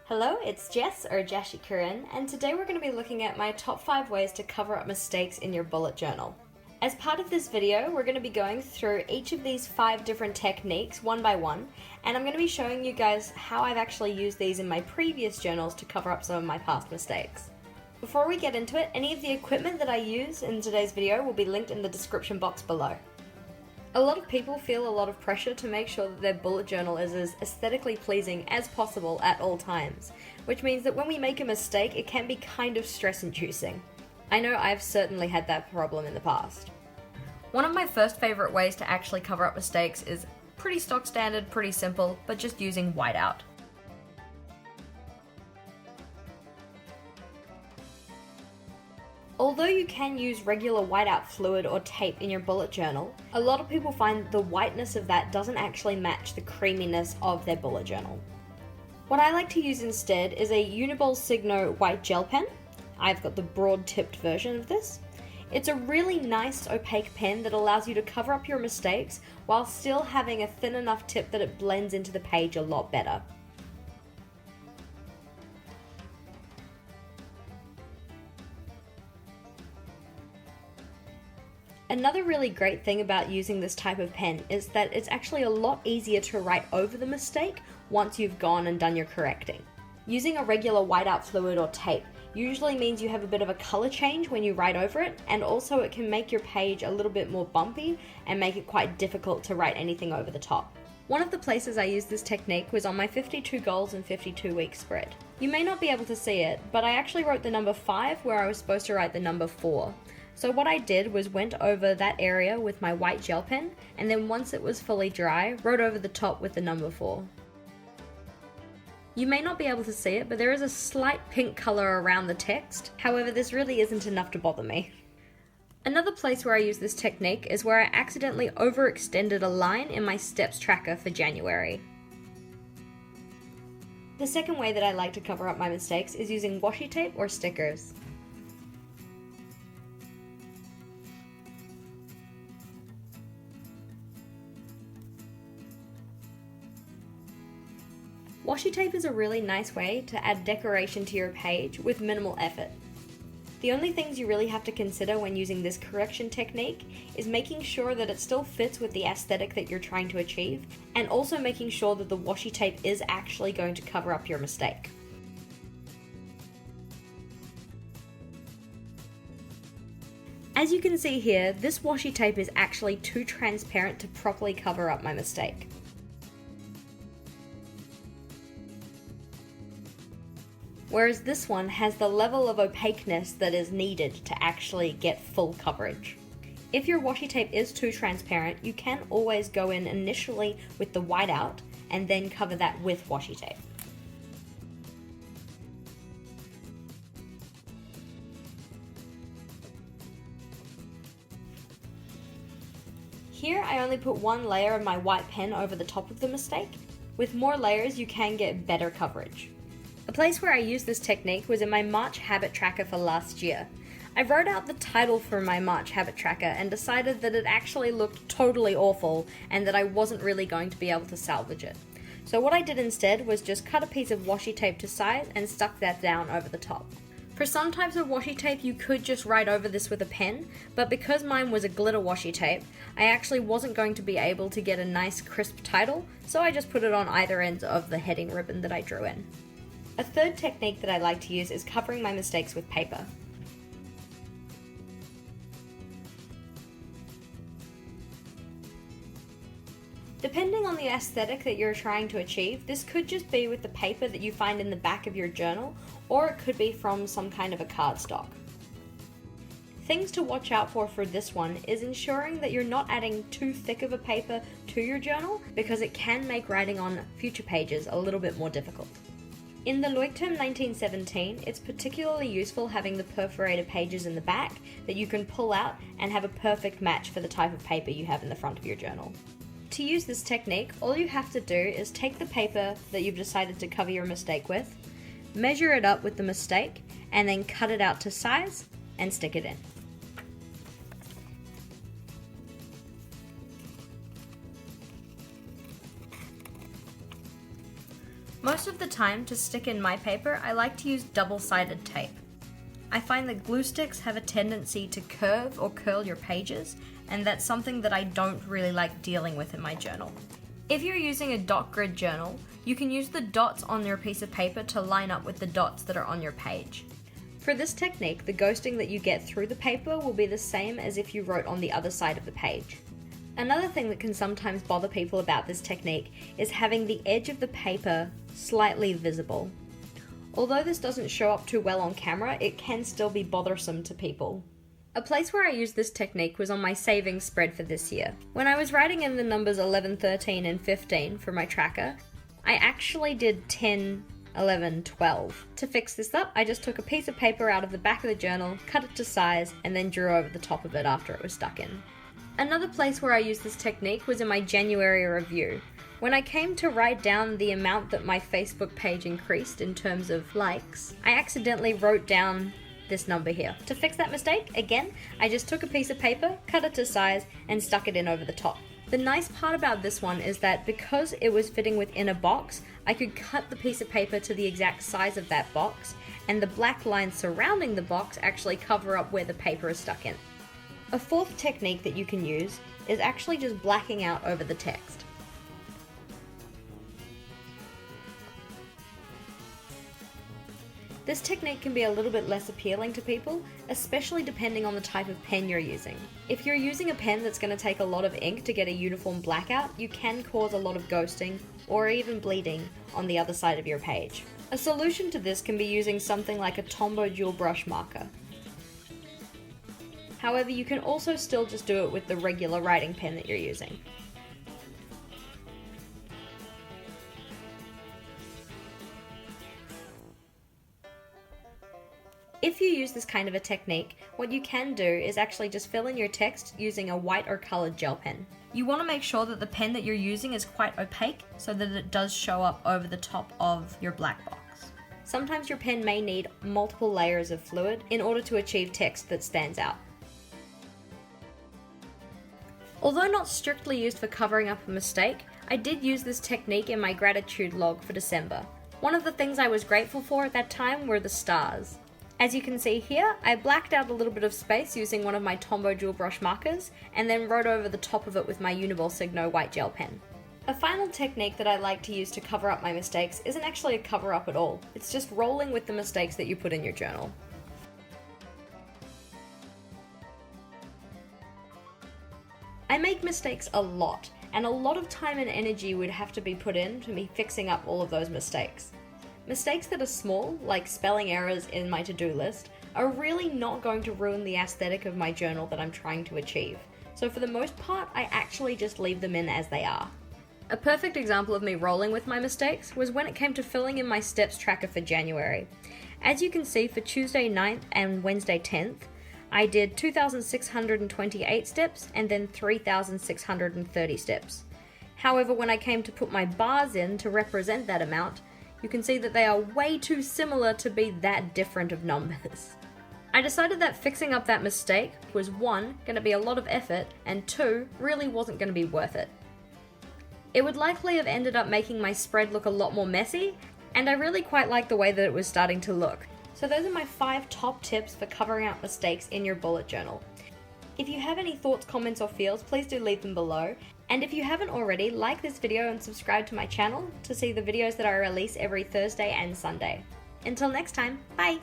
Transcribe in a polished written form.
Hello, it's Jess, or JashiiCorrin, and today we're going to be looking at my top 5 ways to cover up mistakes in your bullet journal. As part of this video, we're going to be going through each of these 5 different techniques one by one, and I'm going to be showing you guys how I've actually used these in my previous journals to cover up some of my past mistakes. Before we get into it, any of the equipment that I use in today's video will be linked in the description box below. A lot of people feel a lot of pressure to make sure that their bullet journal is as aesthetically pleasing as possible at all times, which means that when we make a mistake, it can be kind of stress-inducing. I know I've certainly had that problem in the past. One of my first favorite ways to actually cover up mistakes is pretty stock standard, pretty simple, but just using whiteout. Although you can use regular whiteout fluid or tape in your bullet journal, a lot of people find the whiteness of that doesn't actually match the creaminess of their bullet journal. What I like to use instead is a Uniball Signo white gel pen. I've got the broad tipped version of this. It's a really nice opaque pen that allows you to cover up your mistakes while still having a thin enough tip that it blends into the page a lot better. Another really great thing about using this type of pen is that it's actually a lot easier to write over the mistake once you've gone and done your correcting. Using a regular whiteout fluid or tape usually means you have a bit of a color change when you write over it, and also it can make your page a little bit more bumpy and make it quite difficult to write anything over the top. One of the places I used this technique was on my 52 goals and 52 week spread. You may not be able to see it, but I actually wrote the number 5 where I was supposed to write the number 4. So what I did was went over that area with my white gel pen, and then once it was fully dry, wrote over the top with the number 4. You may not be able to see it, but there is a slight pink color around the text. However, this really isn't enough to bother me. Another place where I use this technique is where I accidentally overextended a line in my steps tracker for January. The second way that I like to cover up my mistakes is using washi tape or stickers. Washi tape is a really nice way to add decoration to your page with minimal effort. The only things you really have to consider when using this correction technique is making sure that it still fits with the aesthetic that you're trying to achieve, and also making sure that the washi tape is actually going to cover up your mistake. As you can see here, this washi tape is actually too transparent to properly cover up my mistake. Whereas this one has the level of opaqueness that is needed to actually get full coverage. If your washi tape is too transparent, you can always go in initially with the whiteout and then cover that with washi tape. Here I only put one layer of my white pen over the top of the mistake. With more layers you can get better coverage. A place where I used this technique was in my March habit tracker for last year. I wrote out the title for my March habit tracker and decided that it actually looked totally awful and that I wasn't really going to be able to salvage it. So what I did instead was just cut a piece of washi tape to size and stuck that down over the top. For some types of washi tape you could just write over this with a pen, but because mine was a glitter washi tape, I actually wasn't going to be able to get a nice crisp title, so I just put it on either ends of the heading ribbon that I drew in. A third technique that I like to use is covering my mistakes with paper. Depending on the aesthetic that you're trying to achieve, this could just be with the paper that you find in the back of your journal, or it could be from some kind of a cardstock. Things to watch out for this one is ensuring that you're not adding too thick of a paper to your journal, because it can make writing on future pages a little bit more difficult. In the Leuchtturm 1917, it's particularly useful having the perforated pages in the back that you can pull out and have a perfect match for the type of paper you have in the front of your journal. To use this technique, all you have to do is take the paper that you've decided to cover your mistake with, measure it up with the mistake, and then cut it out to size and stick it in. Most of the time, to stick in my paper, I like to use double-sided tape. I find that glue sticks have a tendency to curve or curl your pages, and that's something that I don't really like dealing with in my journal. If you're using a dot grid journal, you can use the dots on your piece of paper to line up with the dots that are on your page. For this technique, the ghosting that you get through the paper will be the same as if you wrote on the other side of the page. Another thing that can sometimes bother people about this technique is having the edge of the paper slightly visible. Although this doesn't show up too well on camera, it can still be bothersome to people. A place where I used this technique was on my savings spread for this year. When I was writing in the numbers 11, 13, and 15 for my tracker, I actually did 10, 11, 12. To fix this up, I just took a piece of paper out of the back of the journal, cut it to size, and then drew over the top of it after it was stuck in. Another place where I used this technique was in my January review. When I came to write down the amount that my Facebook page increased in terms of likes, I accidentally wrote down this number here. To fix that mistake, again, I just took a piece of paper, cut it to size, and stuck it in over the top. The nice part about this one is that because it was fitting within a box, I could cut the piece of paper to the exact size of that box, and the black lines surrounding the box actually cover up where the paper is stuck in. A fourth technique that you can use is actually just blacking out over the text. This technique can be a little bit less appealing to people, especially depending on the type of pen you're using. If you're using a pen that's going to take a lot of ink to get a uniform blackout, you can cause a lot of ghosting or even bleeding on the other side of your page. A solution to this can be using something like a Tombow dual brush marker. However, you can also still just do it with the regular writing pen that you're using. If you use this kind of a technique, what you can do is actually just fill in your text using a white or colored gel pen. You want to make sure that the pen that you're using is quite opaque so that it does show up over the top of your black box. Sometimes your pen may need multiple layers of fluid in order to achieve text that stands out. Although not strictly used for covering up a mistake, I did use this technique in my gratitude log for December. One of the things I was grateful for at that time were the stars. As you can see here, I blacked out a little bit of space using one of my Tombow dual brush markers and then wrote over the top of it with my Uniball Signo white gel pen. A final technique that I like to use to cover up my mistakes isn't actually a cover up at all. It's just rolling with the mistakes that you put in your journal. I make mistakes a lot, and a lot of time and energy would have to be put into me fixing up all of those mistakes. Mistakes that are small, like spelling errors in my to-do list, are really not going to ruin the aesthetic of my journal that I'm trying to achieve. So for the most part, I actually just leave them in as they are. A perfect example of me rolling with my mistakes was when it came to filling in my steps tracker for January. As you can see, for Tuesday 9th and Wednesday 10th, I did 2,628 steps and then 3,630 steps. However, when I came to put my bars in to represent that amount, you can see that they are way too similar to be that different of numbers. I decided that fixing up that mistake was 1, going to be a lot of effort, and 2, really wasn't going to be worth it. It would likely have ended up making my spread look a lot more messy, and I really quite liked the way that it was starting to look. So those are my 5 top tips for covering up mistakes in your bullet journal. If you have any thoughts, comments, or feels, please do leave them below. And if you haven't already, like this video and subscribe to my channel to see the videos that I release every Thursday and Sunday. Until next time, bye!